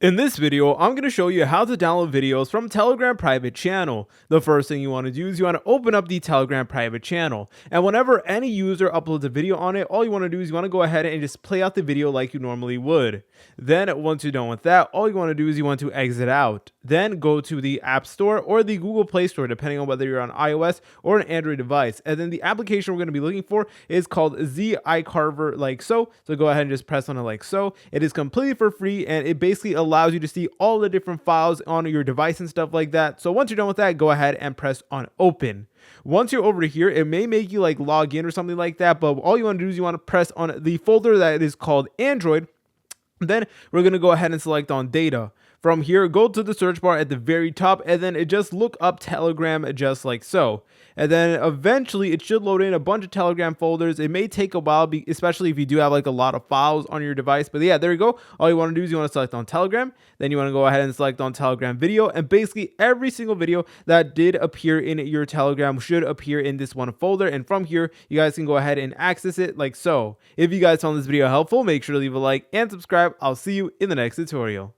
In this video, I'm going to show you how to download videos from Telegram private channel. The first thing you want to do is you want to open up the Telegram private channel. And whenever any user uploads a video on it, all you want to do is you want to go ahead and just play out the video like you normally would. Then once you're done with that, all you want to do is you want to exit out. Then go to the App Store or the Google Play Store, depending on whether you're on iOS or an Android device. And then the application we're going to be looking for is called ziCarver like so. So go ahead and just press on it like so. It is completely for free and it basically allows you to see all the different files on your device and stuff like that. So once you're done with that, go ahead and press on open. Once you're over here, it may make you like log in or something like that, but all you want to do is you want to press on the folder that is called Android. Then we're going to go ahead and select on data. From here, go to the search bar at the very top and then just look up Telegram just like so. And then eventually it should load in a bunch of Telegram folders. It may take a while, especially if you do have like a lot of files on your device. But yeah, there you go. All you want to do is you want to select on Telegram. Then you want to go ahead and select on Telegram video. And basically every single video that did appear in your Telegram should appear in this one folder. And from here, you guys can go ahead and access it like so. If you guys found this video helpful, make sure to leave a like and subscribe. I'll see you in the next tutorial.